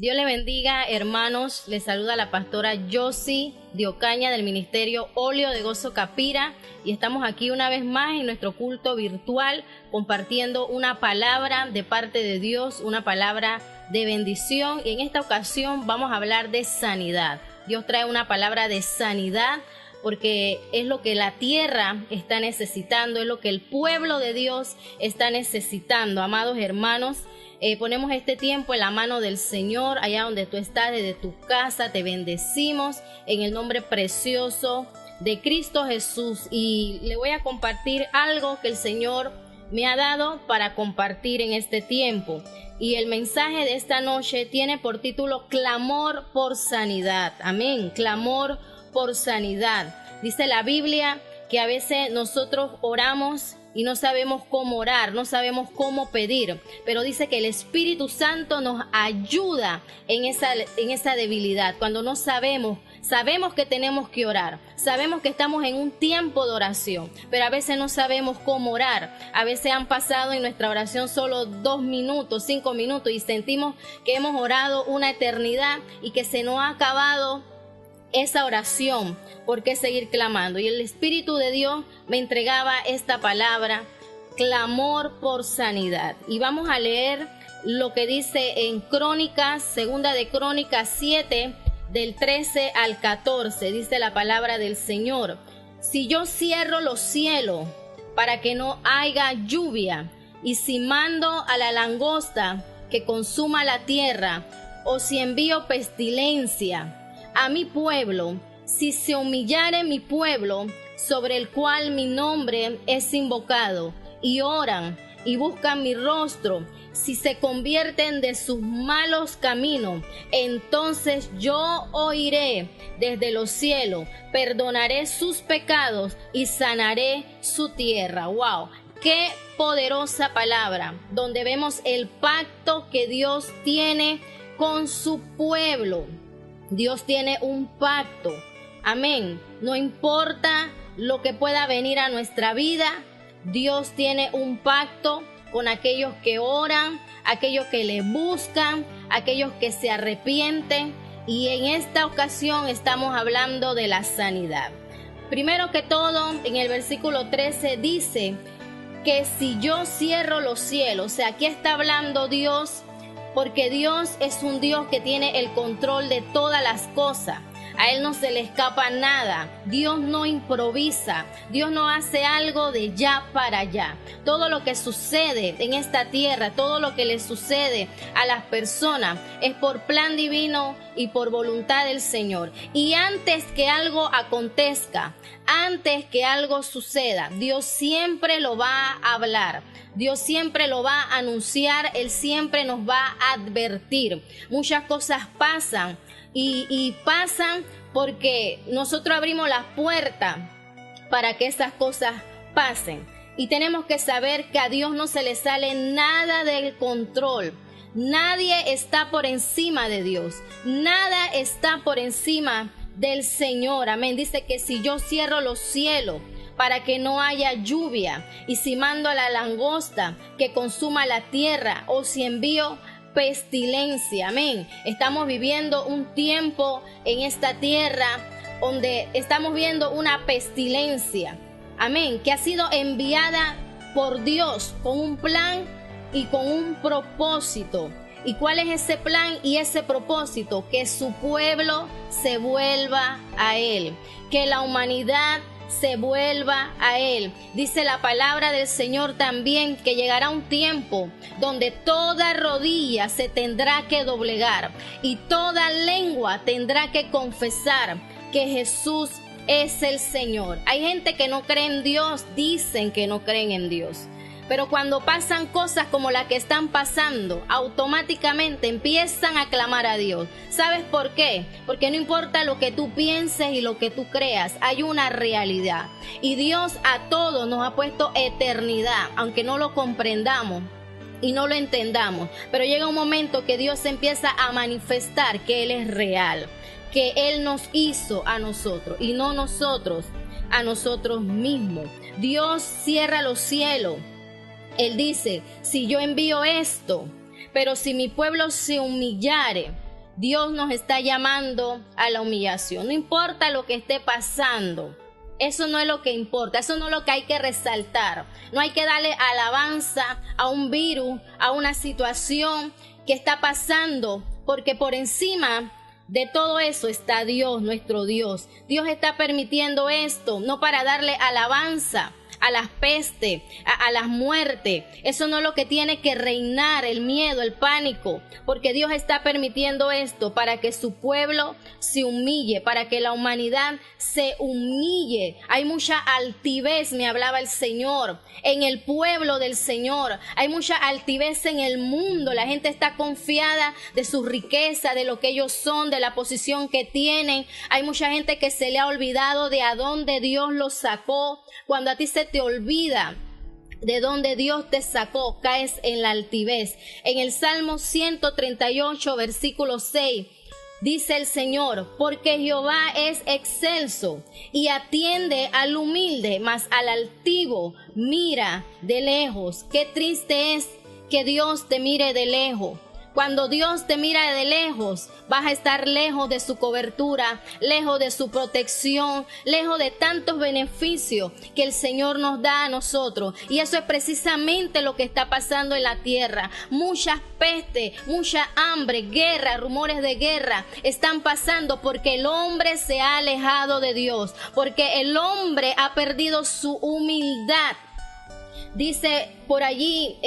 Dios le bendiga, hermanos. Les saluda la pastora Josie de Ocaña del Ministerio Óleo de Gozo Capira y estamos aquí una vez más en nuestro culto virtual compartiendo una palabra de parte de Dios, una palabra de bendición, y en esta ocasión vamos a hablar de sanidad. Dios trae una palabra de sanidad porque es lo que la tierra está necesitando, es lo que el pueblo de Dios está necesitando, amados hermanos. Ponemos este tiempo en la mano del Señor, allá donde tú estás, desde tu casa, te bendecimos en el nombre precioso de Cristo Jesús. Y le voy a compartir algo que el Señor me ha dado para compartir en este tiempo. Y el mensaje de esta noche tiene por título Clamor por sanidad. Amén, clamor por sanidad. Dice la Biblia que a veces nosotros oramos y no sabemos cómo orar, no sabemos cómo pedir, pero dice que el Espíritu Santo nos ayuda en esa debilidad. Cuando no sabemos que tenemos que orar, sabemos que estamos en un tiempo de oración, pero a veces no sabemos cómo orar. A veces han pasado en nuestra oración solo 2 minutos, 5 minutos y sentimos que hemos orado una eternidad y que se nos ha acabado esa oración. ¿Por qué seguir clamando? Y el Espíritu de Dios me entregaba esta palabra, clamor por sanidad. Y vamos a leer lo que dice en Crónicas, segunda de Crónicas 7, del 13 al 14. Dice la palabra del Señor: si yo cierro los cielos para que no haya lluvia, y si mando a la langosta que consuma la tierra, o si envío pestilencia a mi pueblo, si se humillare mi pueblo, sobre el cual mi nombre es invocado, y oran y buscan mi rostro, si se convierten de sus malos caminos, entonces yo oiré desde los cielos, perdonaré sus pecados y sanaré su tierra. ¡Wow! ¡Qué poderosa palabra! Donde vemos el pacto que Dios tiene con su pueblo. Dios tiene un pacto. Amén. No importa lo que pueda venir a nuestra vida, Dios tiene un pacto con aquellos que oran, aquellos que le buscan, aquellos que se arrepienten. Y en esta ocasión estamos hablando de la sanidad. Primero que todo, en el versículo 13 dice que si yo cierro los cielos, o sea, aquí está hablando Dios, porque Dios es un Dios que tiene el control de todas las cosas. A Él no se le escapa nada. Dios no improvisa. Dios no hace algo de ya para allá. Todo lo que sucede en esta tierra, todo lo que le sucede a las personas es por plan divino y por voluntad del Señor. Y antes que algo acontezca, antes que algo suceda, Dios siempre lo va a hablar. Dios siempre lo va a anunciar. Él siempre nos va a advertir. Muchas cosas pasan. Y pasan porque nosotros abrimos la puerta para que esas cosas pasen. Y tenemos que saber que a Dios no se le sale nada del control. Nadie está por encima de Dios. Nada está por encima del Señor. Amén. Dice que si yo cierro los cielos para que no haya lluvia, y si mando a la langosta que consuma la tierra, o si envío pestilencia, amén. Estamos viviendo un tiempo en esta tierra donde estamos viendo una pestilencia, amén, que ha sido enviada por Dios con un plan y con un propósito. ¿Y cuál es ese plan y ese propósito? Que su pueblo se vuelva a Él, que la humanidad se vuelva a Él. Dice la palabra del Señor también que llegará un tiempo donde toda rodilla se tendrá que doblegar y toda lengua tendrá que confesar que Jesús es el Señor. Hay gente que no cree en Dios, dicen que no creen en Dios. Pero cuando pasan cosas como las que están pasando, automáticamente empiezan a clamar a Dios. ¿Sabes por qué? Porque no importa lo que tú pienses y lo que tú creas, hay una realidad. Y Dios a todos nos ha puesto eternidad, aunque no lo comprendamos y no lo entendamos. Pero llega un momento que Dios empieza a manifestar que Él es real, que Él nos hizo a nosotros y no nosotros a nosotros mismos. Dios cierra los cielos. Él dice, si yo envío esto, pero si mi pueblo se humillare, Dios nos está llamando a la humillación. No importa lo que esté pasando. Eso no es lo que importa, eso no es lo que hay que resaltar. No hay que darle alabanza a un virus, a una situación que está pasando, porque por encima de todo eso está Dios, nuestro Dios. Dios está permitiendo esto, no para darle alabanza a las pestes, a las muertes. Eso no es lo que tiene que reinar, el miedo, el pánico, porque Dios está permitiendo esto para que su pueblo se humille, para que la humanidad se humille. Hay mucha altivez, me hablaba el Señor, en el pueblo del Señor. Hay mucha altivez en el mundo. La gente está confiada de su riqueza, de lo que ellos son, de la posición que tienen. Hay mucha gente que se le ha olvidado de a dónde Dios los sacó. Cuando a ti se te olvida de donde Dios te sacó, caes en la altivez. En el Salmo 138, versículo 6, dice el Señor: porque Jehová es excelso y atiende al humilde, mas al altivo mira de lejos. Qué triste es que Dios te mire de lejos. Cuando Dios te mira de lejos, vas a estar lejos de su cobertura, lejos de su protección, lejos de tantos beneficios que el Señor nos da a nosotros. Y eso es precisamente lo que está pasando en la tierra. Muchas pestes, mucha hambre, guerra, rumores de guerra están pasando porque el hombre se ha alejado de Dios, porque el hombre ha perdido su humildad. Dice por allí,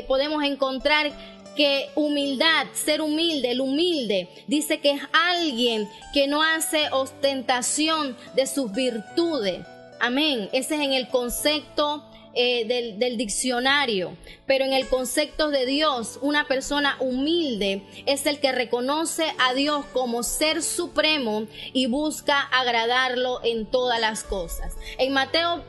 podemos encontrar que humildad, ser humilde, el humilde, dice que es alguien que no hace ostentación de sus virtudes. Amén. Ese es en el concepto del diccionario. Pero en el concepto de Dios, una persona humilde es el que reconoce a Dios como ser supremo y busca agradarlo en todas las cosas. En Mateo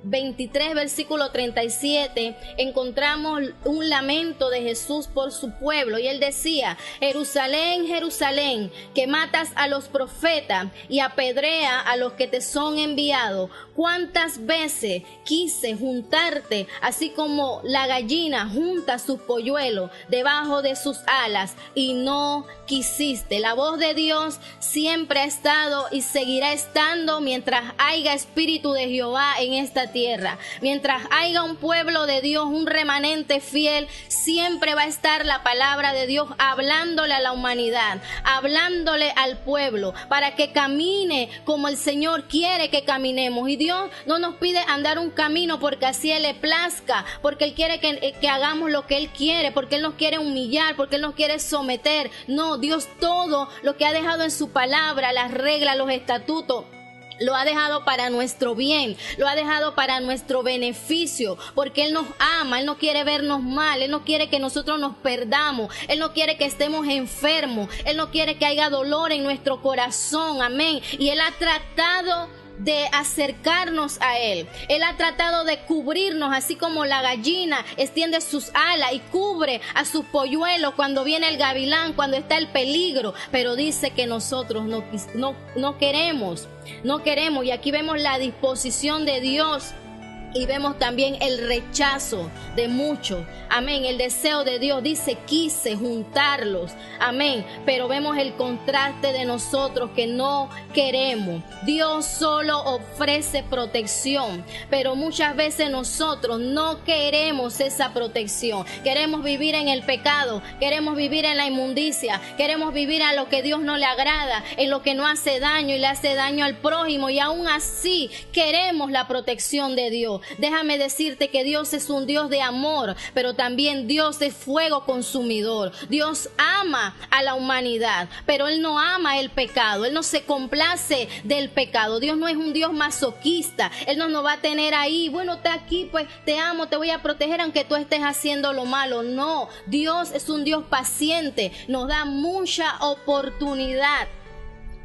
23, versículo 37, encontramos un lamento de Jesús por su pueblo, y él decía: Jerusalén, Jerusalén, que matas a los profetas y apedrea a los que te son enviados. ¿Cuántas veces quise juntarte, así como la gallina junta sus polluelos debajo de sus alas, y no quisiste? La voz de Dios siempre ha estado y seguirá estando mientras haya espíritu de Jehová en esta tierra. Mientras haya un pueblo de Dios, un remanente fiel, siempre va a estar la palabra de Dios hablándole a la humanidad, hablándole al pueblo, para que camine como el Señor quiere que caminemos. Y Dios no nos pide andar un camino porque así Él le plazca, porque Él quiere que hagamos lo que Él quiere, porque Él nos quiere humillar, porque Él nos quiere someter. No, Dios todo lo que ha dejado en su palabra, las reglas, los estatutos, lo ha dejado para nuestro bien, lo ha dejado para nuestro beneficio, porque Él nos ama, Él no quiere vernos mal, Él no quiere que nosotros nos perdamos, Él no quiere que estemos enfermos, Él no quiere que haya dolor en nuestro corazón, amén. Y Él ha tratado de acercarnos a Él. Él ha tratado de cubrirnos, así como la gallina extiende sus alas y cubre a sus polluelos cuando viene el gavilán, cuando está el peligro. Pero dice que nosotros no queremos. Y aquí vemos la disposición de Dios. Y vemos también el rechazo de muchos. Amén. El deseo de Dios dice: quise juntarlos. Amén. Pero vemos el contraste de nosotros que no queremos. Dios solo ofrece protección, pero muchas veces nosotros no queremos esa protección. Queremos vivir en el pecado, queremos vivir en la inmundicia, queremos vivir a lo que Dios no le agrada, en lo que no hace daño y le hace daño al prójimo, y aún así queremos la protección de Dios. Déjame decirte que Dios es un Dios de amor, pero también Dios es fuego consumidor. Dios ama a la humanidad, pero Él no ama el pecado. Él no se complace del pecado. Dios no es un Dios masoquista. Él no nos va a tener ahí: bueno, está aquí, pues te amo, te voy a proteger aunque tú estés haciendo lo malo. No, Dios es un Dios paciente. Nos da mucha oportunidad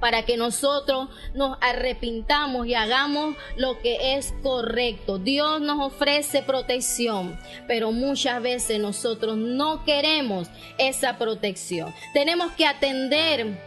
para que nosotros nos arrepintamos y hagamos lo que es correcto. Dios nos ofrece protección, pero muchas veces nosotros no queremos esa protección. Tenemos que atender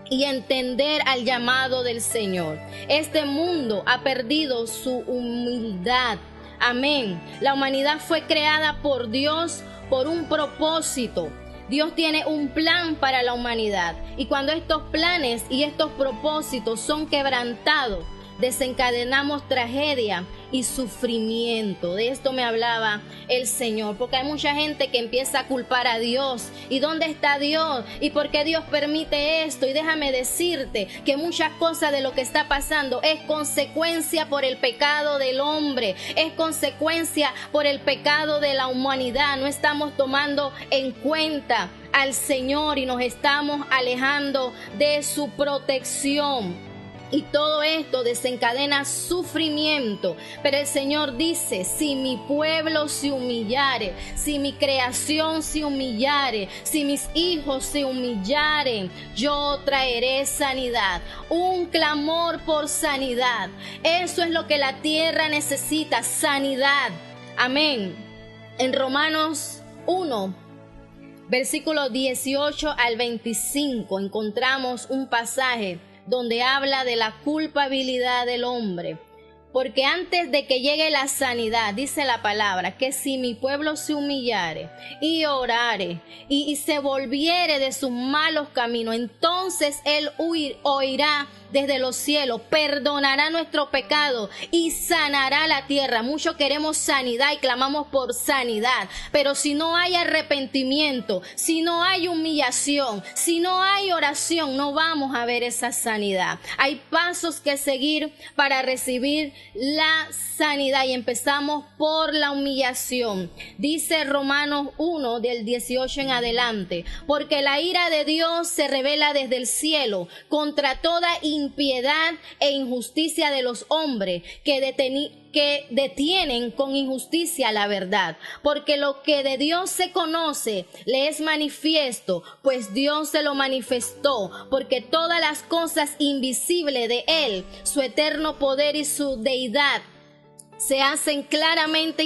y entender al llamado del Señor. Este mundo ha perdido su humildad. Amén. La humanidad fue creada por Dios por un propósito. Dios tiene un plan para la humanidad. Y cuando estos planes y estos propósitos son quebrantados, desencadenamos tragedia y sufrimiento. De esto me hablaba el Señor, porque hay mucha gente que empieza a culpar a Dios. ¿Y dónde está Dios? ¿Y por qué Dios permite esto? Y déjame decirte que muchas cosas de lo que está pasando es consecuencia por el pecado del hombre, es consecuencia por el pecado de la humanidad. No estamos tomando en cuenta al Señor y nos estamos alejando de su protección. Y todo esto desencadena sufrimiento. Pero el Señor dice, si mi pueblo se humillare, si mi creación se humillare, si mis hijos se humillaren, yo traeré sanidad. Un clamor por sanidad. Eso es lo que la tierra necesita, sanidad. Amén. En Romanos 1, versículo 18 al 25, encontramos un pasaje donde habla de la culpabilidad del hombre. Porque antes de que llegue la sanidad, dice la palabra, que si mi pueblo se humillare y orare y se volviere de sus malos caminos, entonces él oirá desde los cielos, perdonará nuestro pecado y sanará la tierra. Muchos queremos sanidad y clamamos por sanidad, pero si no hay arrepentimiento, si no hay humillación, si no hay oración, no vamos a ver esa sanidad. Hay pasos que seguir para recibir la sanidad y empezamos por la humillación. Dice Romanos 1 del 18 en adelante, porque la ira de Dios se revela desde el cielo contra toda impiedad e injusticia de los hombres que detienen con injusticia la verdad, porque lo que de Dios se conoce le es manifiesto, pues Dios se lo manifestó, porque todas las cosas invisibles de Él, su eterno poder y su deidad, se hacen claramente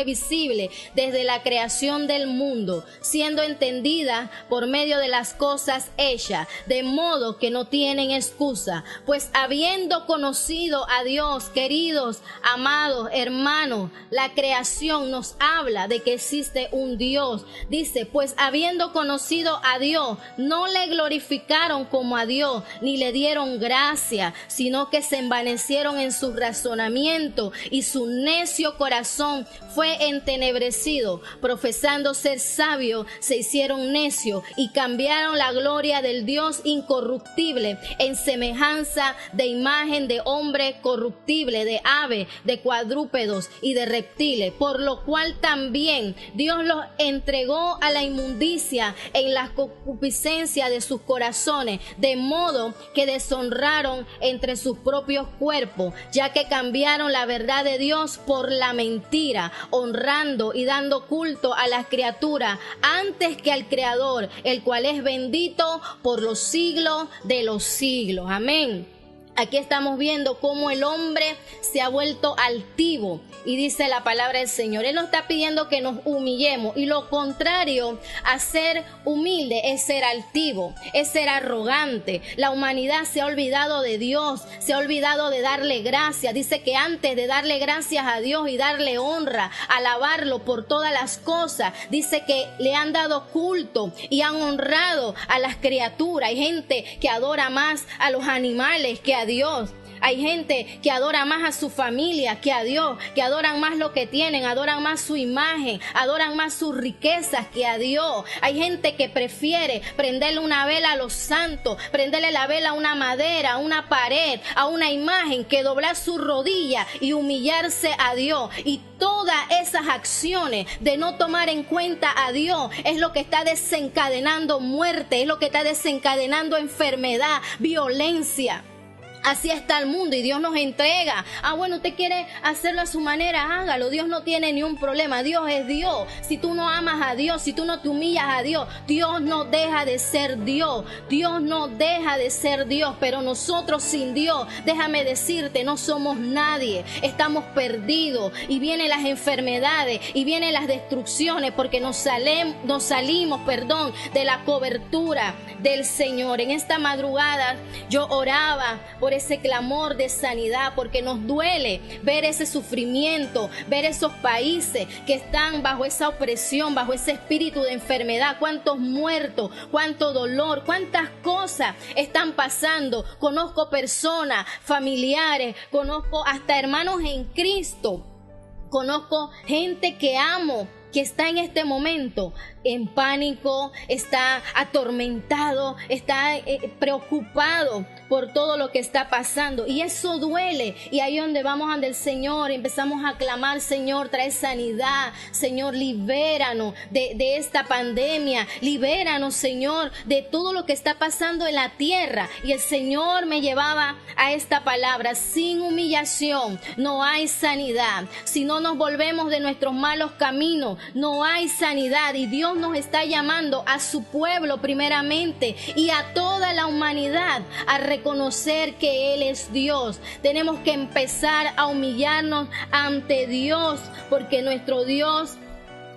visibles desde la creación del mundo, siendo entendidas por medio de las cosas hechas, de modo que no tienen excusa. Pues habiendo conocido a Dios, queridos, amados hermanos, la creación nos habla de que existe un Dios. Dice, pues habiendo conocido a Dios, no le glorificaron como a Dios, ni le dieron gracia, sino que se envanecieron en sus razonamiento y su necio corazón fue entenebrecido. Profesando ser sabios, se hicieron necios y cambiaron la gloria del Dios incorruptible en semejanza de imagen de hombre corruptible, de ave, de cuadrúpedos y de reptiles, por lo cual también Dios los entregó a la inmundicia en la concupiscencia de sus corazones, de modo que deshonraron entre sus propios cuerpos, ya que cambiaron la verdad de Dios por la mentira, honrando y dando culto a las criaturas antes que al Creador, el cual es bendito por los siglos de los siglos. Amén. Aquí estamos viendo cómo el hombre se ha vuelto altivo y dice la palabra del Señor. Él nos está pidiendo que nos humillemos y lo contrario a ser humilde es ser altivo, es ser arrogante. La humanidad se ha olvidado de Dios, se ha olvidado de darle gracias. Dice que antes de darle gracias a Dios y darle honra, alabarlo por todas las cosas, dice que le han dado culto y han honrado a las criaturas. Hay gente que adora más a los animales que a Dios. Hay gente que adora más a su familia que a Dios, que adoran más lo que tienen, adoran más su imagen, adoran más sus riquezas que a Dios. Hay gente que prefiere prenderle una vela a los santos, prenderle la vela a una madera, a una pared, a una imagen, que doblar su rodilla y humillarse a Dios. Y todas esas acciones de no tomar en cuenta a Dios es lo que está desencadenando muerte, es lo que está desencadenando enfermedad, violencia. Así está el mundo y Dios nos entrega. Bueno, usted quiere hacerlo a su manera, hágalo. Dios no tiene ni un problema. Dios es Dios. Si tú no amas a Dios, si tú no te humillas a Dios, Dios no deja de ser Dios. Dios no deja de ser Dios. Pero nosotros sin Dios, déjame decirte, no somos nadie. Estamos perdidos y vienen las enfermedades y vienen las destrucciones porque nos salimos de la cobertura del Señor. En esta madrugada yo oraba por por ese clamor de sanidad, porque nos duele ver ese sufrimiento, ver esos países que están bajo esa opresión, bajo ese espíritu de enfermedad. Cuántos muertos, cuánto dolor, cuántas cosas están pasando. Conozco personas, familiares, conozco hasta hermanos en Cristo, conozco gente que amo, que está en este momento en pánico, está atormentado, está preocupado por todo lo que está pasando, y eso duele. Y ahí donde vamos ante el Señor, empezamos a clamar: Señor, trae sanidad, Señor, libéranos de esta pandemia, libéranos, Señor, de todo lo que está pasando en la tierra. Y el Señor me llevaba a esta palabra: sin humillación no hay sanidad. Si no nos volvemos de nuestros malos caminos, no hay sanidad. Y Dios nos está llamando a su pueblo primeramente y a toda la humanidad a reconocer que Él es Dios. Tenemos que empezar a humillarnos ante Dios, porque nuestro Dios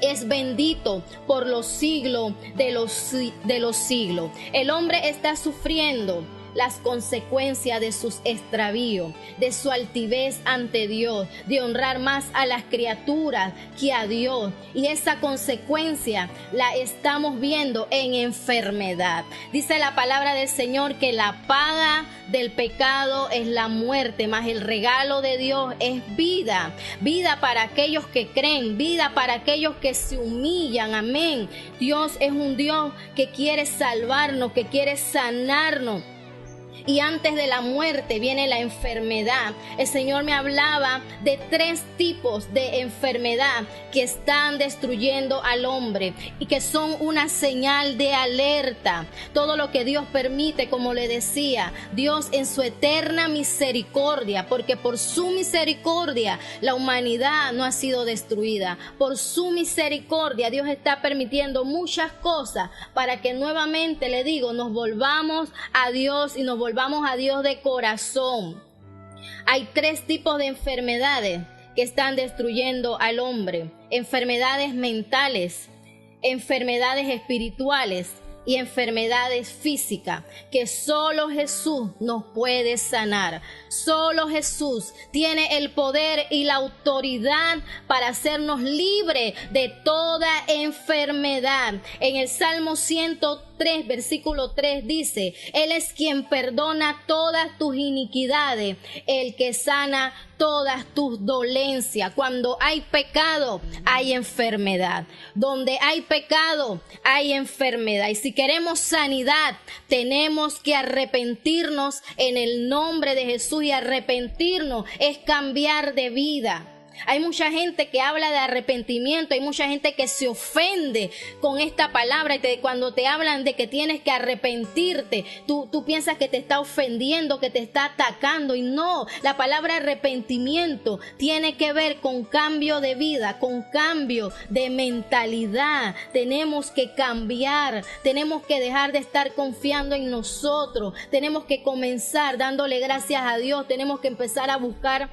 es bendito por los siglos de los siglos. El hombre está sufriendo las consecuencias de sus extravíos, de su altivez ante Dios, de honrar más a las criaturas que a Dios. Y esa consecuencia la estamos viendo en enfermedad. Dice la palabra del Señor que la paga del pecado es la muerte, mas el regalo de Dios es vida. Vida para aquellos que creen, vida para aquellos que se humillan. Amén. Dios es un Dios que quiere salvarnos, que quiere sanarnos. Y antes de la muerte viene la enfermedad. El Señor me hablaba de 3 tipos de enfermedad que están destruyendo al hombre y que son una señal de alerta. Todo lo que Dios permite, como le decía, Dios en su eterna misericordia, porque por su misericordia la humanidad no ha sido destruida. Por su misericordia Dios está permitiendo muchas cosas para que nuevamente, le digo, nos volvamos a Dios y nos volvamos a Dios de corazón. Hay 3 tipos de enfermedades que están destruyendo al hombre: enfermedades mentales, enfermedades espirituales y enfermedades físicas, que solo Jesús nos puede sanar. Solo Jesús tiene el poder y la autoridad para hacernos libres de toda enfermedad. En el Salmo 103, versículo 3 dice: Él es quien perdona todas tus iniquidades, el que sana todas tus dolencias. Cuando hay pecado, hay enfermedad. Donde hay pecado, hay enfermedad. Y si queremos sanidad, tenemos que arrepentirnos en el nombre de Jesús. Y arrepentirnos es cambiar de vida. Hay mucha gente que habla de arrepentimiento, hay mucha gente que se ofende con esta palabra, y cuando te hablan de que tienes que arrepentirte, tú piensas que te está ofendiendo, que te está atacando, y no, la palabra arrepentimiento tiene que ver con cambio de vida, con cambio de mentalidad. Tenemos que cambiar, tenemos que dejar de estar confiando en nosotros, tenemos que comenzar dándole gracias a Dios, tenemos que empezar a buscar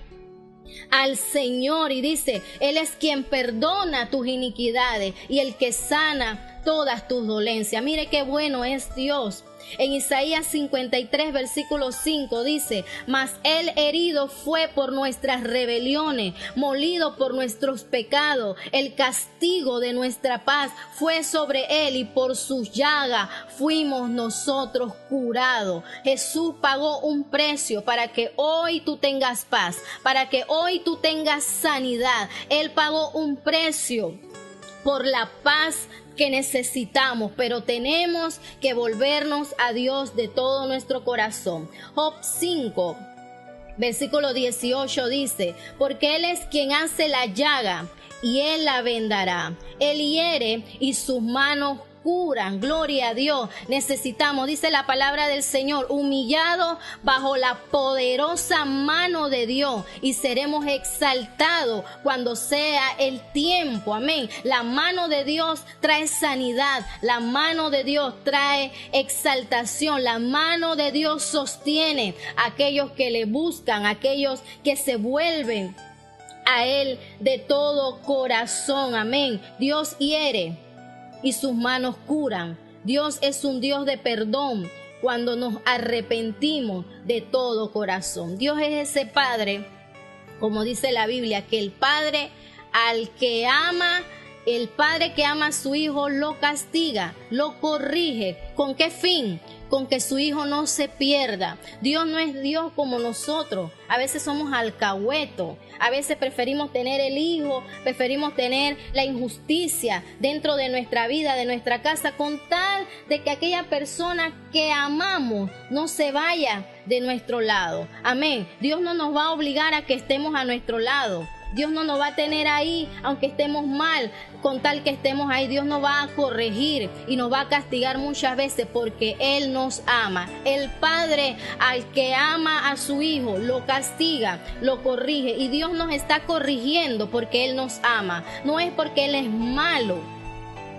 al Señor. Y dice: Él es quien perdona tus iniquidades y el que sana todas tus dolencias. Mire qué bueno es Dios. En Isaías 53, versículo 5 dice: Mas Él herido fue por nuestras rebeliones, molido por nuestros pecados. El castigo de nuestra paz fue sobre Él, y por sus llagas fuimos nosotros curados. Jesús pagó un precio para que hoy tú tengas paz, para que hoy tú tengas sanidad. Él pagó un precio por la paz que necesitamos, pero tenemos que volvernos a Dios de todo nuestro corazón. Job 5, versículo 18 dice: Porque Él es quien hace la llaga y Él la vendará. Él hiere y sus manos curan. Gloria a Dios. Necesitamos, dice la palabra del Señor, humillados bajo la poderosa mano de Dios, y seremos exaltados cuando sea el tiempo. Amén. La mano de Dios trae sanidad, la mano de Dios trae exaltación, la mano de Dios sostiene a aquellos que le buscan, a aquellos que se vuelven a Él de todo corazón. Amén. Dios hiere y sus manos curan. Dios es un Dios de perdón cuando nos arrepentimos de todo corazón. Dios es ese Padre, como dice la Biblia, que el Padre al que ama, el Padre que ama a su Hijo lo castiga, lo corrige. ¿Con qué fin? Con que su Hijo no se pierda. Dios no es Dios como nosotros. A veces somos alcahuetos. A veces preferimos tener el hijo, preferimos tener la injusticia dentro de nuestra vida, de nuestra casa, con tal de que aquella persona que amamos no se vaya de nuestro lado. Amén. Dios no nos va a obligar a que estemos a nuestro lado. Dios no nos va a tener ahí, aunque estemos mal, con tal que estemos ahí. Dios nos va a corregir y nos va a castigar muchas veces porque Él nos ama. El Padre al que ama a su Hijo lo castiga, lo corrige, y Dios nos está corrigiendo porque Él nos ama. No es porque Él es malo.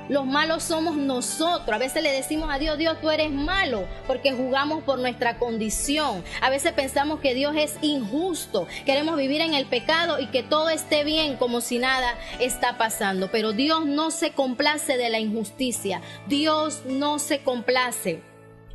Los malos somos nosotros. A veces le decimos a Dios, Dios, tú eres malo, porque juzgamos por nuestra condición. A veces pensamos que Dios es injusto. Queremos vivir en el pecado y que todo esté bien como si nada está pasando. Pero Dios no se complace de la injusticia. Dios no se complace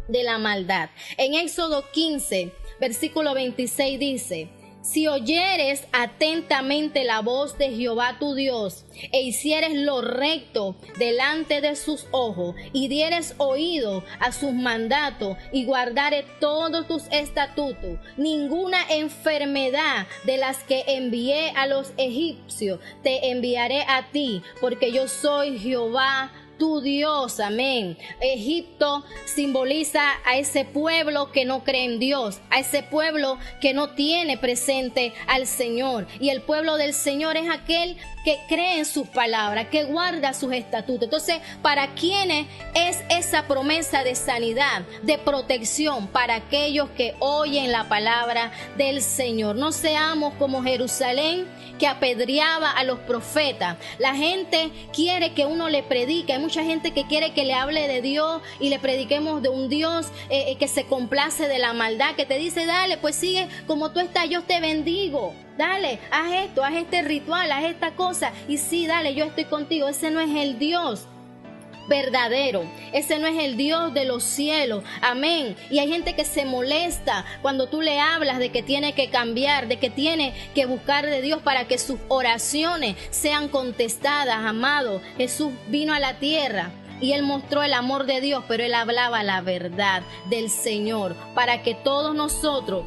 de la maldad. En Éxodo 15, versículo 26 dice: si oyeres atentamente la voz de Jehová tu Dios, e hicieres lo recto delante de sus ojos, y dieres oído a sus mandatos, y guardares todos tus estatutos, ninguna enfermedad de las que envié a los egipcios te enviaré a ti, porque yo soy Jehová tu Dios. Amén. Egipto simboliza a ese pueblo que no cree en Dios, a ese pueblo que no tiene presente al Señor. Y el pueblo del Señor es aquel que cree en sus palabras, que guarda sus estatutos. Entonces, ¿para quiénes es esa promesa de sanidad, de protección? Para aquellos que oyen la palabra del Señor. No seamos como Jerusalén, que apedreaba a los profetas. La gente quiere que uno le predique. Hay mucha gente que quiere que le hable de Dios y le prediquemos de un Dios que se complace de la maldad, que te dice, dale, pues sigue como tú estás, yo te bendigo. Dale, haz esto, haz este ritual, haz esta cosa. Y sí, dale, yo estoy contigo. Ese no es el Dios verdadero. Ese no es el Dios de los cielos. Amén. Y hay gente que se molesta cuando tú le hablas de que tiene que cambiar, de que tiene que buscar de Dios para que sus oraciones sean contestadas. Amado, Jesús vino a la tierra y Él mostró el amor de Dios, pero Él hablaba la verdad del Señor para que todos nosotros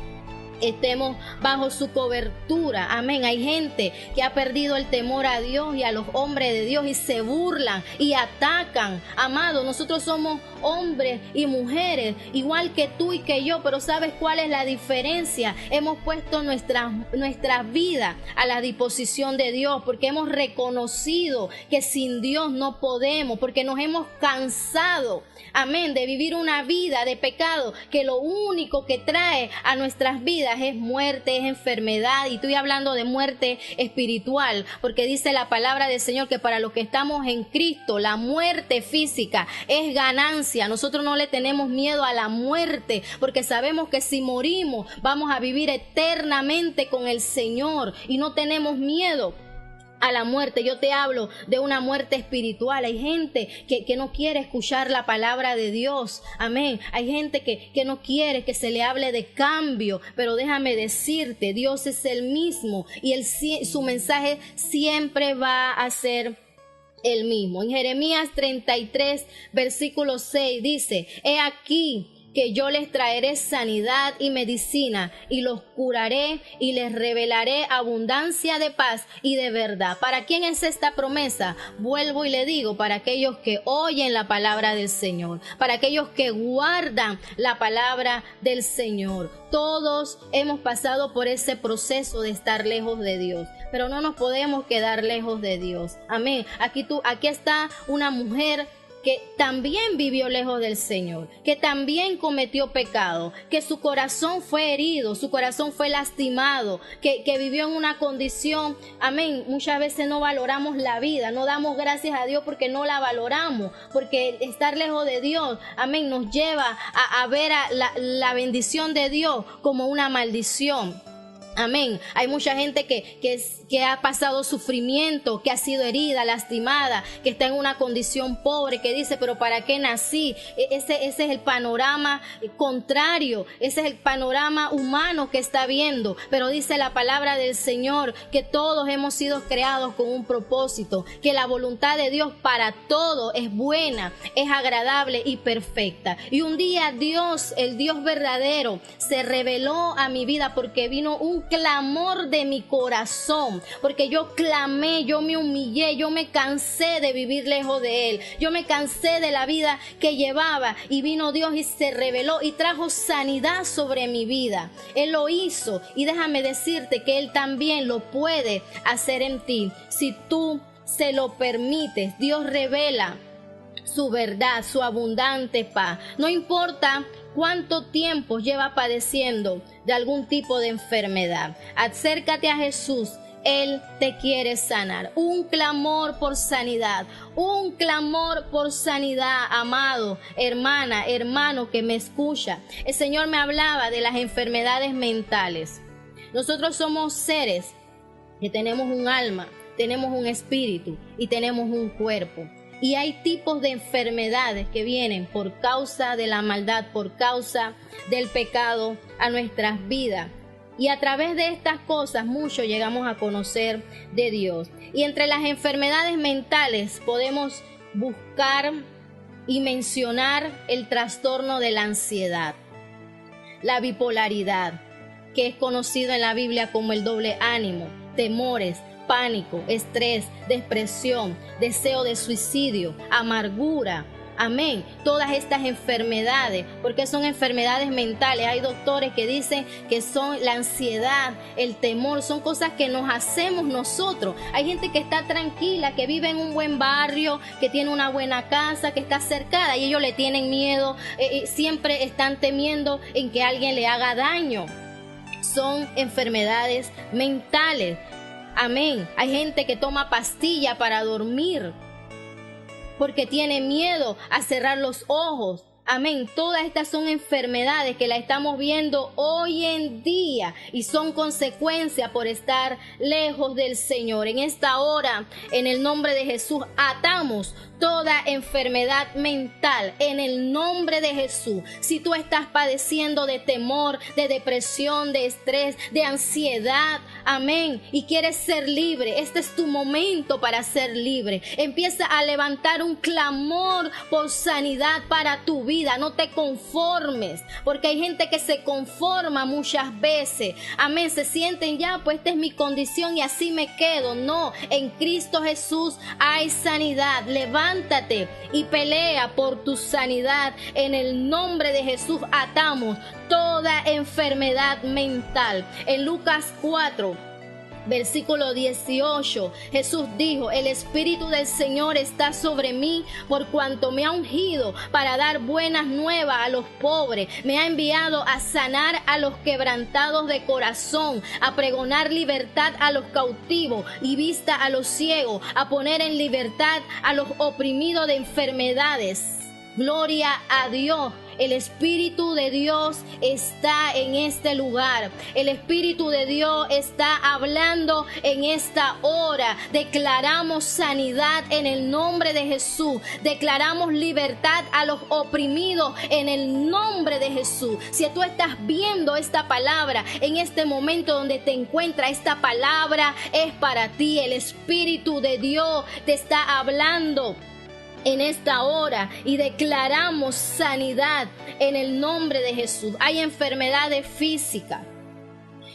estemos bajo su cobertura. Amén. Hay gente que ha perdido el temor a Dios y a los hombres de Dios y se burlan y atacan. Amado, nosotros somos hombres y mujeres igual que tú y que yo, pero ¿sabes cuál es la diferencia? Hemos puesto nuestras vidas a la disposición de Dios porque hemos reconocido que sin Dios no podemos, porque nos hemos cansado, amén, de vivir una vida de pecado que lo único que trae a nuestras vidas es muerte, es enfermedad. Y estoy hablando de muerte espiritual, porque dice la palabra del Señor que para los que estamos en Cristo, la muerte física es ganancia. Nosotros no le tenemos miedo a la muerte, porque sabemos que si morimos vamos a vivir eternamente con el Señor y no tenemos miedo a la muerte. Yo te hablo de una muerte espiritual. Hay gente que no quiere escuchar la palabra de Dios. Amén. Hay gente que no quiere que se le hable de cambio, pero déjame decirte, Dios es el mismo y su mensaje siempre va a ser el mismo. En Jeremías 33, versículo 6 dice: he aquí que yo les traeré sanidad y medicina, y los curaré y les revelaré abundancia de paz y de verdad. ¿Para quién es esta promesa? Vuelvo y le digo, para aquellos que oyen la palabra del Señor, para aquellos que guardan la palabra del Señor. Todos hemos pasado por ese proceso de estar lejos de Dios, pero no nos podemos quedar lejos de Dios. Amén. Aquí está una mujer que también vivió lejos del Señor, que también cometió pecado, que su corazón fue herido, su corazón fue lastimado, que vivió en una condición, amén, muchas veces no valoramos la vida, no damos gracias a Dios porque no la valoramos, porque estar lejos de Dios, amén, nos lleva a ver la bendición de Dios como una maldición. Amén. Hay mucha gente que ha pasado sufrimiento, que ha sido herida, lastimada, que está en una condición pobre, que dice, pero ¿para qué nací? Ese es el panorama contrario, ese es el panorama humano que está viendo. Pero dice la palabra del Señor que todos hemos sido creados con un propósito, que la voluntad de Dios para todo es buena, es agradable y perfecta. Y un día Dios, el Dios verdadero, se reveló a mi vida porque vino un clamor de mi corazón, porque yo clamé, yo me humillé, yo me cansé de vivir lejos de Él, yo me cansé de la vida que llevaba, y vino Dios y se reveló y trajo sanidad sobre mi vida. Él lo hizo, y déjame decirte que Él también lo puede hacer en ti. Si tú se lo permites, Dios revela su verdad, su abundante paz. No importa cuánto tiempo lleva padeciendo de algún tipo de enfermedad, acércate a Jesús. Él te quiere sanar. Un clamor por sanidad, un clamor por sanidad, amado, hermana, hermano que me escucha. El Señor me hablaba de las enfermedades mentales. Nosotros somos seres que tenemos un alma, tenemos un espíritu y tenemos un cuerpo. Y hay tipos de enfermedades que vienen por causa de la maldad, por causa del pecado a nuestras vidas. Y a través de estas cosas muchos llegamos a conocer de Dios. Y entre las enfermedades mentales podemos buscar y mencionar el trastorno de la ansiedad, la bipolaridad, que es conocido en la Biblia como el doble ánimo, temores, pánico, estrés, depresión, deseo de suicidio, amargura. Amén. Todas estas enfermedades, porque son enfermedades mentales. Hay doctores que dicen que son la ansiedad, el temor, son cosas que nos hacemos nosotros. Hay gente que está tranquila, que vive en un buen barrio, que tiene una buena casa, que está cercada, y ellos le tienen miedo, siempre están temiendo en que alguien le haga daño. Son enfermedades mentales. Amén. Hay gente que toma pastilla para dormir porque tiene miedo a cerrar los ojos. Amén. Todas estas son enfermedades que la estamos viendo hoy en día y son consecuencia por estar lejos del Señor. En esta hora, en el nombre de Jesús, atamos toda enfermedad mental en el nombre de Jesús. Si tú estás padeciendo de temor, de depresión, de estrés, de ansiedad, amén, y quieres ser libre, este es tu momento para ser libre. Empieza a levantar un clamor por sanidad para tu vida. No te conformes, porque hay gente que se conforma muchas veces. Amén, se sienten ya, pues esta es mi condición y así me quedo. No, en Cristo Jesús hay sanidad. Levántate y pelea por tu sanidad. En el nombre de Jesús atamos toda enfermedad mental. En Lucas 4, versículo 18, Jesús dijo: el Espíritu del Señor está sobre mí, por cuanto me ha ungido para dar buenas nuevas a los pobres. Me ha enviado a sanar a los quebrantados de corazón, a pregonar libertad a los cautivos y vista a los ciegos, a poner en libertad a los oprimidos de enfermedades. Gloria a Dios. El Espíritu de Dios está en este lugar. El Espíritu de Dios está hablando en esta hora. Declaramos sanidad en el nombre de Jesús. Declaramos libertad a los oprimidos en el nombre de Jesús. Si tú estás viendo esta palabra en este momento donde te encuentras, esta palabra es para ti. El Espíritu de Dios te está hablando en esta hora y declaramos sanidad en el nombre de Jesús. Hay enfermedades físicas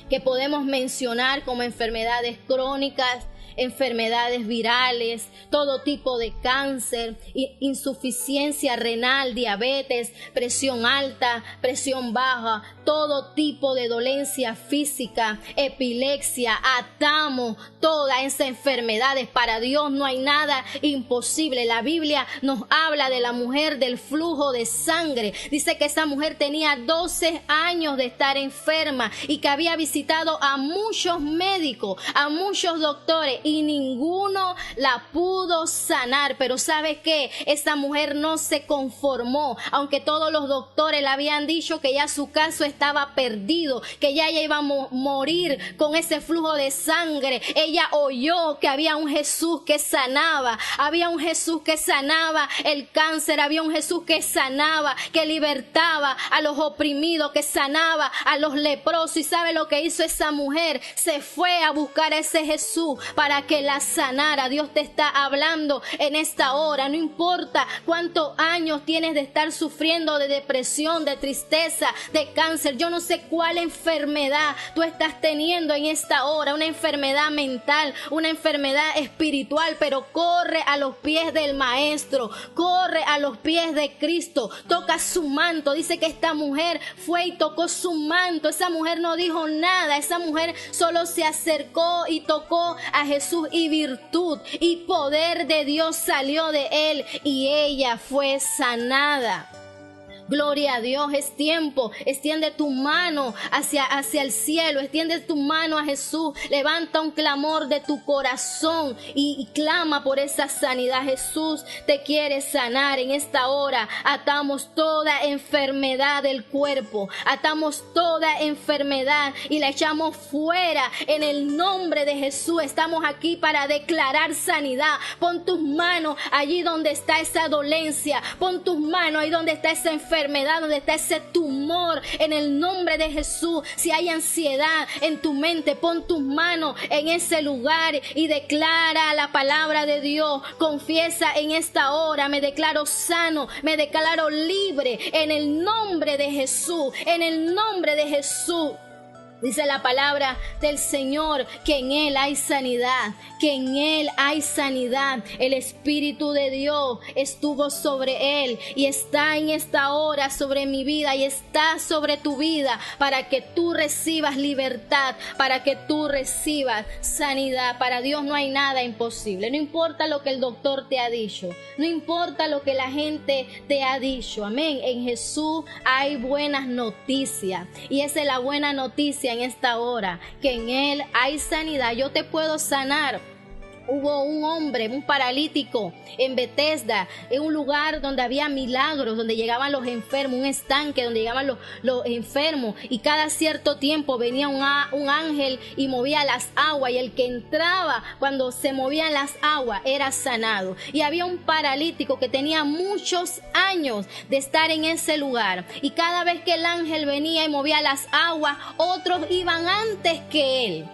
que podemos mencionar como enfermedades crónicas, enfermedades virales, todo tipo de cáncer, insuficiencia renal, diabetes, presión alta, presión baja, todo tipo de dolencia física, epilepsia. Atamos todas esas enfermedades. Para Dios no hay nada imposible. La Biblia nos habla de la mujer del flujo de sangre. Dice que esa mujer tenía 12 años de estar enferma y que había visitado a muchos médicos, a muchos doctores, y ninguno la pudo sanar. Pero ¿sabe qué? Esta mujer no se conformó, aunque todos los doctores le habían dicho que ya su caso estaba perdido, que ya ella iba a morir con ese flujo de sangre. Ella oyó que había un Jesús que sanaba, había un Jesús que sanaba el cáncer, había un Jesús que sanaba, que libertaba a los oprimidos, que sanaba a los leprosos. ¿Y sabe lo que hizo esa mujer? Se fue a buscar a ese Jesús para que la sanara. Dios te está hablando en esta hora. No importa cuántos años tienes de estar sufriendo de depresión, de tristeza, de cáncer. Yo no sé cuál enfermedad tú estás teniendo en esta hora, una enfermedad mental, una enfermedad espiritual, pero corre a los pies del Maestro, corre a los pies de Cristo, toca su manto. Dice que esta mujer fue y tocó su manto. Esa mujer no dijo nada, esa mujer solo se acercó y tocó a Jesús, y virtud y poder de Dios salió de él y ella fue sanada. Gloria a Dios, es tiempo. Extiende tu mano hacia el cielo, extiende tu mano a Jesús, levanta un clamor de tu corazón y clama por esa sanidad. Jesús te quiere sanar en esta hora. Atamos toda enfermedad del cuerpo, atamos toda enfermedad y la echamos fuera en el nombre de Jesús. Estamos aquí para declarar sanidad. Pon tus manos allí donde está esa dolencia, pon tus manos ahí donde está esa enfermedad, donde está ese tumor, en el nombre de Jesús. Si hay ansiedad en tu mente, pon tus manos en ese lugar y declara la palabra de Dios. Confiesa en esta hora: me declaro sano, me declaro libre en el nombre de Jesús, en el nombre de Jesús. Dice la palabra del Señor que en Él hay sanidad, que en Él hay sanidad. El Espíritu de Dios estuvo sobre Él y está en esta hora sobre mi vida y está sobre tu vida para que tú recibas libertad, para que tú recibas sanidad. Para Dios no hay nada imposible. No importa lo que el doctor te ha dicho, no importa lo que la gente te ha dicho. Amén. En Jesús hay buenas noticias y esa es la buena noticia en esta hora, que en Él hay sanidad. Yo te puedo sanar. Hubo un hombre, un paralítico en Bethesda, en un lugar donde había milagros, donde llegaban los enfermos, un estanque donde llegaban los enfermos, y cada cierto tiempo venía un ángel y movía las aguas, y el que entraba cuando se movían las aguas era sanado. Y había un paralítico que tenía muchos años de estar en ese lugar, y cada vez que el ángel venía y movía las aguas, otros iban antes que él.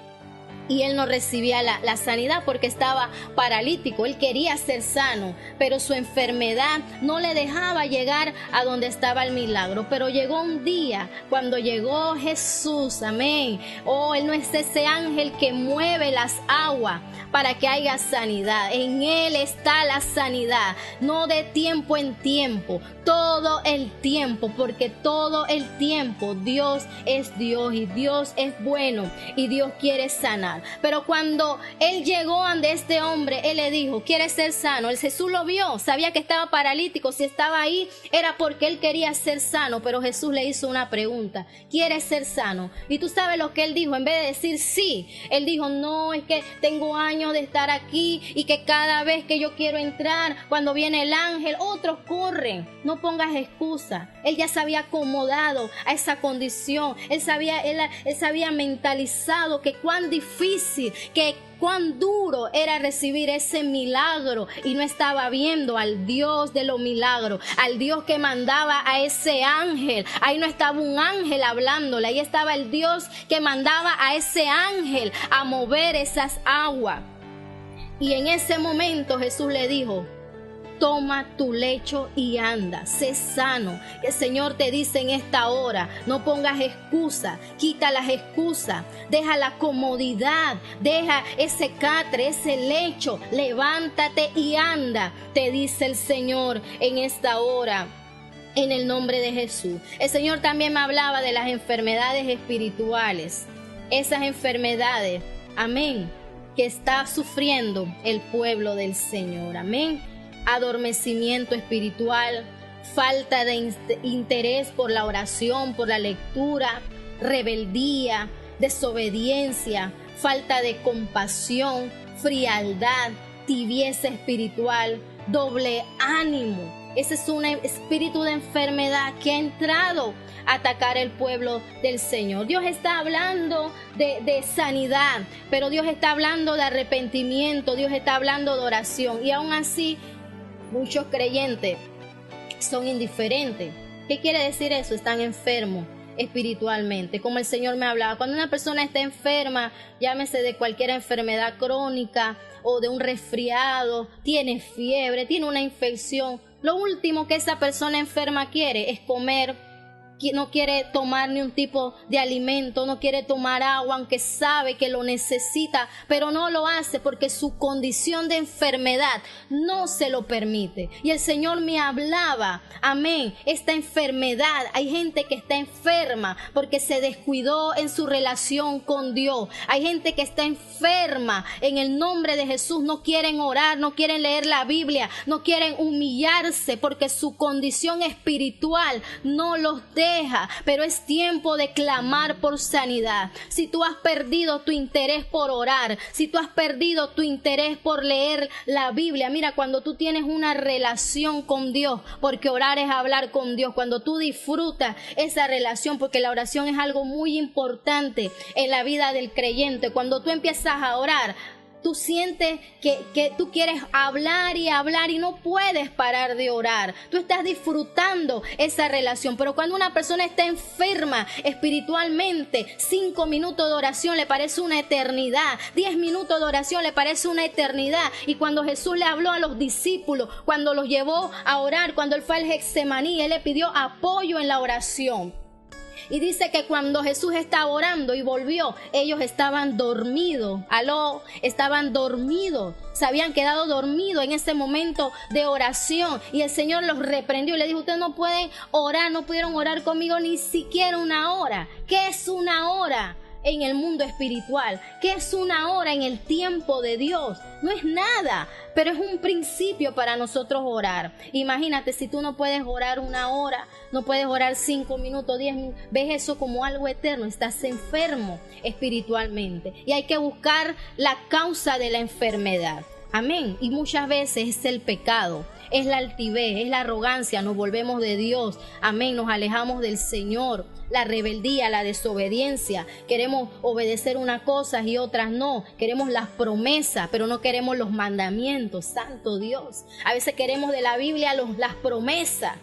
Y él no recibía la sanidad porque estaba paralítico. Él quería ser sano, pero su enfermedad no le dejaba llegar a donde estaba el milagro. Pero llegó un día cuando llegó Jesús, amén. Oh, Él no es ese ángel que mueve las aguas para que haya sanidad. En Él está la sanidad, no de tiempo en tiempo, todo el tiempo, porque todo el tiempo Dios es Dios y Dios es bueno y Dios quiere sanar. Pero cuando él llegó ante este hombre, él le dijo: ¿quieres ser sano? El Jesús lo vio, sabía que estaba paralítico. Si estaba ahí era porque él quería ser sano, pero Jesús le hizo una pregunta: ¿quieres ser sano? Y tú sabes lo que él dijo. En vez de decir sí, él dijo: no, es que tengo años de estar aquí y que cada vez que yo quiero entrar, cuando viene el ángel, otros corren. No pongas excusa. Él ya se había acomodado a esa condición. Él se había mentalizado que cuán difícil, que cuán duro era recibir ese milagro, y no estaba viendo al Dios de los milagros, al Dios que mandaba a ese ángel. Ahí no estaba un ángel hablándole, ahí estaba el Dios que mandaba a ese ángel a mover esas aguas. Y en ese momento Jesús le dijo: toma tu lecho y anda, sé sano. El Señor te dice en esta hora: no pongas excusas, quita las excusas, deja la comodidad, deja ese catre, ese lecho, levántate y anda, te dice el Señor en esta hora. En el nombre de Jesús. El Señor también me hablaba de las enfermedades espirituales, esas enfermedades, amén, que está sufriendo el pueblo del Señor, amén. Adormecimiento espiritual, falta de interés por la oración, por la lectura, rebeldía, desobediencia, falta de compasión, frialdad, tibieza espiritual, doble ánimo. Ese es un espíritu de enfermedad que ha entrado a atacar el pueblo del Señor. Dios está hablando de sanidad, pero Dios está hablando de arrepentimiento, Dios está hablando de oración. Y aún así, muchos creyentes son indiferentes. ¿Qué quiere decir eso? Están enfermos espiritualmente, como el Señor me hablaba. Cuando una persona está enferma, llámese de cualquier enfermedad crónica o de un resfriado, tiene fiebre, tiene una infección, lo último que esa persona enferma quiere es comer, no quiere tomar ni un tipo de alimento, no quiere tomar agua, aunque sabe que lo necesita, pero no lo hace porque su condición de enfermedad no se lo permite. Y el Señor me hablaba, amén, esta enfermedad, hay gente que está enferma porque se descuidó en su relación con Dios. Hay gente que está enferma en el nombre de Jesús, no quieren orar, no quieren leer la Biblia, no quieren humillarse porque su condición espiritual no los deja. Pero es tiempo de clamar por sanidad. Si tú has perdido tu interés por orar, si tú has perdido tu interés por leer la Biblia, mira, cuando tú tienes una relación con Dios, porque orar es hablar con Dios, cuando tú disfrutas esa relación, porque la oración es algo muy importante en la vida del creyente, cuando tú empiezas a orar, tú sientes que tú quieres hablar y no puedes parar de orar. Tú estás disfrutando esa relación. Pero cuando una persona está enferma espiritualmente, 5 minutos de oración le parece una eternidad. 10 minutos de oración le parece una eternidad. Y cuando Jesús le habló a los discípulos, cuando los llevó a orar, cuando él fue al Getsemaní, él le pidió apoyo en la oración. Y dice que cuando Jesús estaba orando y volvió, ellos estaban dormidos. Estaban dormidos. Se habían quedado dormidos en ese momento de oración. Y el Señor los reprendió y le dijo, ustedes no pueden orar, no pudieron orar conmigo ni siquiera una hora. ¿Qué es una hora en el mundo espiritual? ¿Qué es una hora en el tiempo de Dios? No es nada, pero es un principio para nosotros orar. Imagínate, si tú no puedes orar una hora, no puedes orar 5 minutos, 10 minutos, ves eso como algo eterno, estás enfermo espiritualmente. Y hay que buscar la causa de la enfermedad. Amén. Y muchas veces es el pecado, es la altivez, es la arrogancia, nos volvemos de Dios. Amén. Nos alejamos del Señor. La rebeldía, la desobediencia. Queremos obedecer unas cosas y otras no. Queremos las promesas, pero no queremos los mandamientos. Santo Dios. A veces queremos de la Biblia las promesas,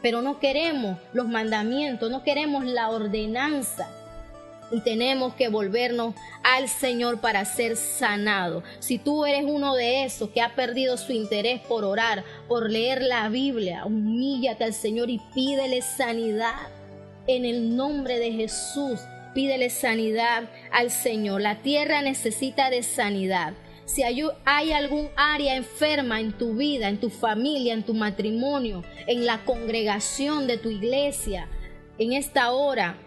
pero no queremos los mandamientos, no queremos la ordenanza. Y tenemos que volvernos al Señor para ser sanados. Si tú eres uno de esos que ha perdido su interés por orar, por leer la Biblia, humíllate al Señor y pídele sanidad. En el nombre de Jesús, pídele sanidad al Señor. La tierra necesita de sanidad. Si hay algún área enferma en tu vida, en tu familia, en tu matrimonio, en la congregación de tu iglesia, en esta hora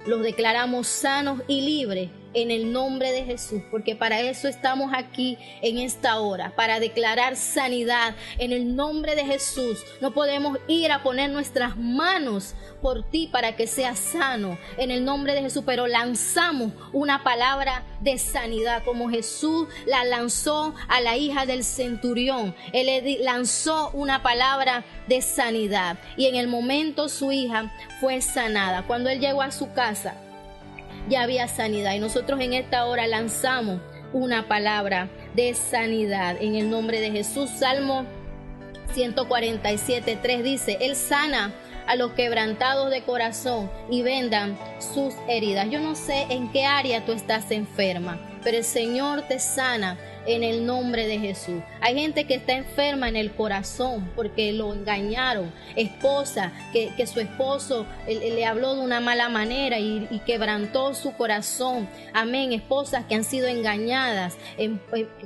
los declaramos sanos y libres en el nombre de Jesús, porque para eso estamos aquí en esta hora, para declarar sanidad en el nombre de Jesús. No podemos ir a poner nuestras manos por ti para que seas sano en el nombre de Jesús, pero lanzamos una palabra de sanidad como Jesús la lanzó a la hija del centurión. Él le lanzó una palabra de sanidad y en el momento su hija fue sanada. Cuando él llegó a su casa, ya había sanidad, y nosotros en esta hora lanzamos una palabra de sanidad en el nombre de Jesús. Salmo 147:3 dice, Él sana a los quebrantados de corazón y vendan sus heridas. Yo no sé en qué área tú estás enferma, pero el Señor te sana en el nombre de Jesús. Hay gente que está enferma en el corazón porque lo engañaron. Esposa que su esposo le habló de una mala manera y quebrantó su corazón. Amén. Esposas que han sido engañadas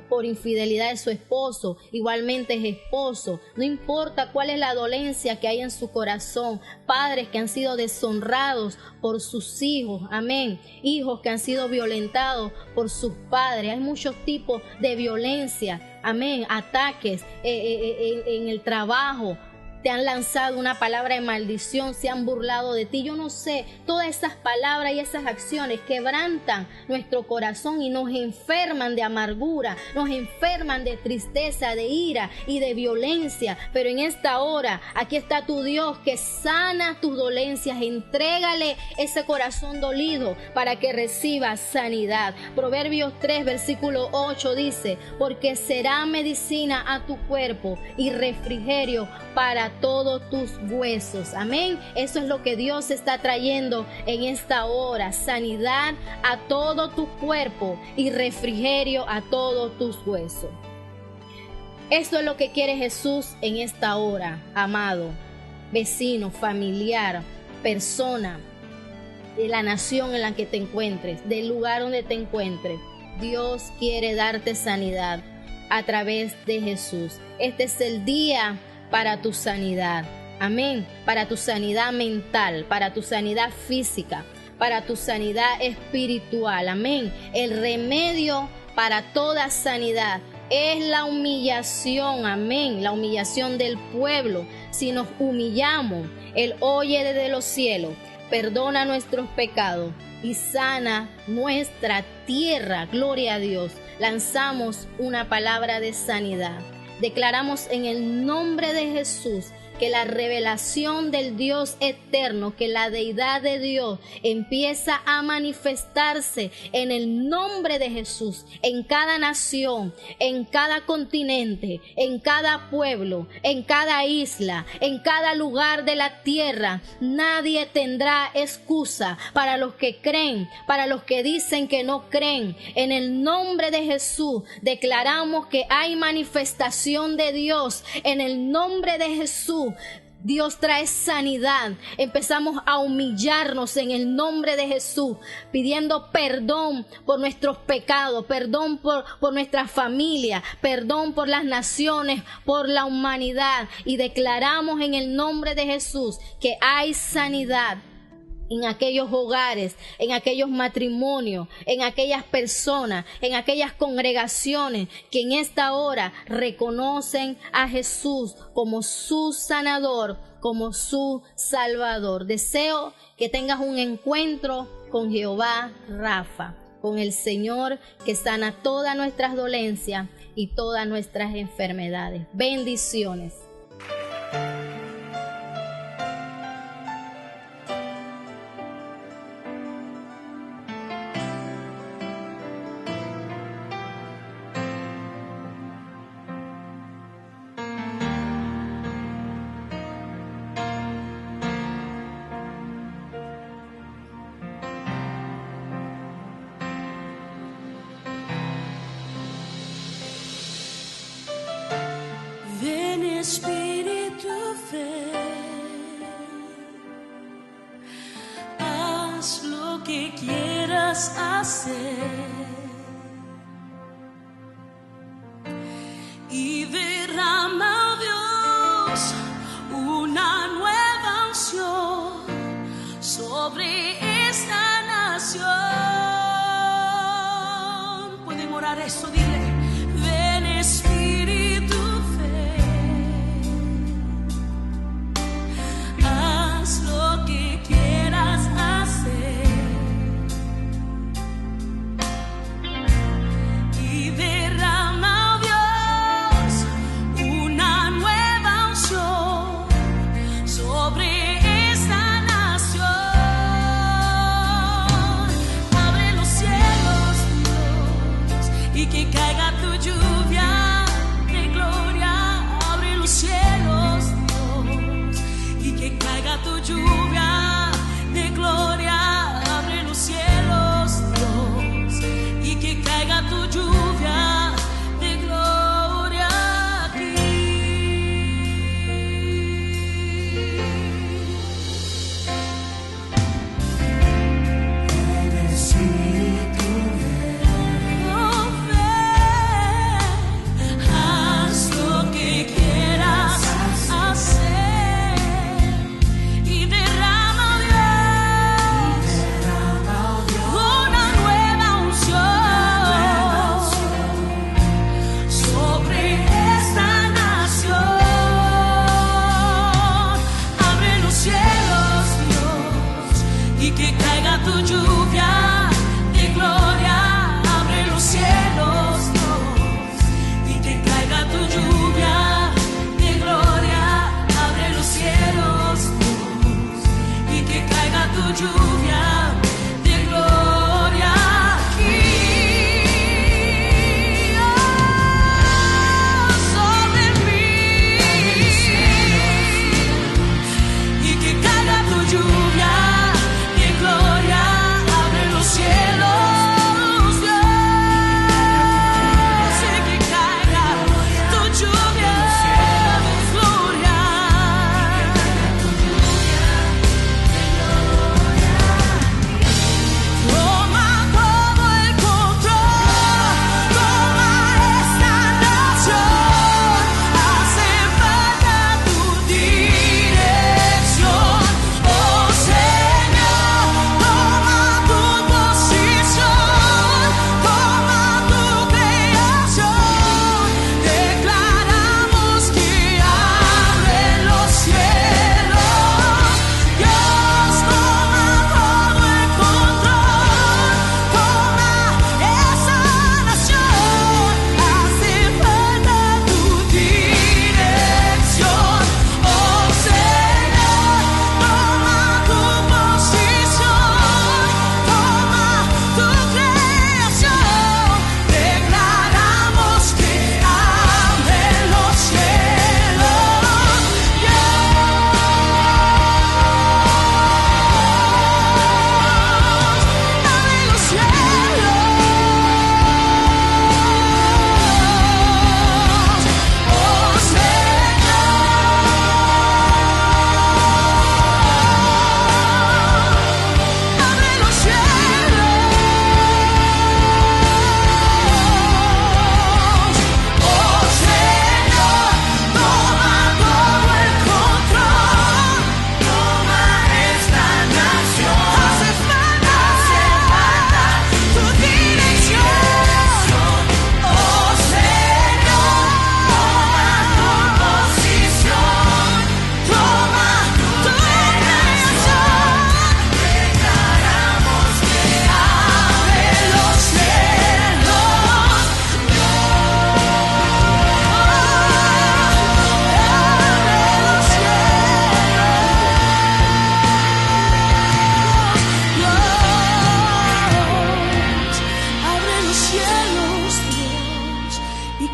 por infidelidad de su esposo. Igualmente es esposo. No importa cuál es la dolencia que hay en su corazón. Padres que han sido deshonrados por sus hijos. Amén. Hijos que han sido violentados por sus padres. Hay muchos tipos de violencia, amén, ataques en el trabajo, te han lanzado una palabra de maldición, se han burlado de ti. Yo no sé, todas esas palabras y esas acciones quebrantan nuestro corazón y nos enferman de amargura, nos enferman de tristeza, de ira y de violencia. Pero en esta hora, aquí está tu Dios que sana tus dolencias. Entrégale ese corazón dolido para que reciba sanidad. Proverbios 3, versículo 8 dice: porque será medicina a tu cuerpo y refrigerio para todos tus huesos. Amén. Eso es lo que Dios está trayendo en esta hora: sanidad a todo tu cuerpo y refrigerio a todos tus huesos. Esto es lo que quiere Jesús en esta hora, amado vecino, familiar, persona de la nación en la que te encuentres, del lugar donde te encuentres. Dios quiere darte sanidad a través de Jesús. Este es el día para tu sanidad. Amén. Para tu sanidad mental, para tu sanidad física, para tu sanidad espiritual. Amén. El remedio para toda sanidad es la humillación. Amén. La humillación del pueblo. Si nos humillamos, Él oye desde los cielos, perdona nuestros pecados y sana nuestra tierra. Gloria a Dios. Lanzamos una palabra de sanidad. Declaramos en el nombre de Jesús que la revelación del Dios eterno, que la deidad de Dios empieza a manifestarse en el nombre de Jesús, en cada nación, en cada continente, en cada pueblo, en cada isla, en cada lugar de la tierra. Nadie tendrá excusa para los que creen, para los que dicen que no creen. En el nombre de Jesús declaramos que hay manifestación de Dios. En el nombre de Jesús Dios trae sanidad. Empezamos a humillarnos en el nombre de Jesús, pidiendo perdón por nuestros pecados, perdón por nuestra familia, perdón por las naciones, por la humanidad. Y declaramos en el nombre de Jesús que hay sanidad en aquellos hogares, en aquellos matrimonios, en aquellas personas, en aquellas congregaciones que en esta hora reconocen a Jesús como su sanador, como su salvador. Deseo que tengas un encuentro con Jehová Rafa, con el Señor que sana todas nuestras dolencias y todas nuestras enfermedades. Bendiciones. Espíritu, ven, haz lo que quieras hacer y derrama, Dios, una nueva unción sobre esta nación. Pueden orar eso, dile: ven Espíritu, lo que quieras hacer y derrama, Dios, una nueva unción sobre esta nación. Abre los cielos, Dios, y que caiga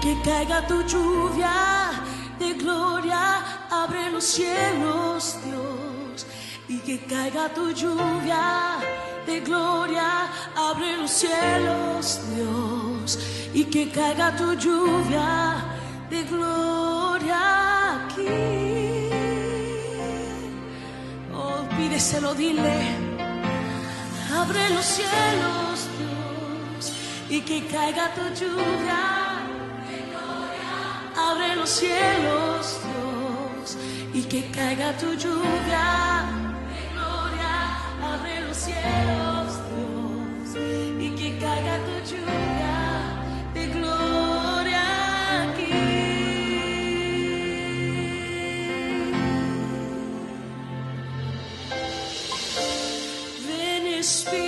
que caiga tu lluvia de gloria, abre los cielos, Dios. Y que caiga tu lluvia de gloria, abre los cielos, Dios. Y que caiga tu lluvia de gloria aquí. Oh, pídeselo, dile. Abre los cielos, Dios, y que caiga tu lluvia de gloria. Abre los cielos, Dios, y que caiga tu lluvia de gloria. Abre los cielos, Dios, y que caiga tu lluvia de gloria aquí. Ven, Espíritu.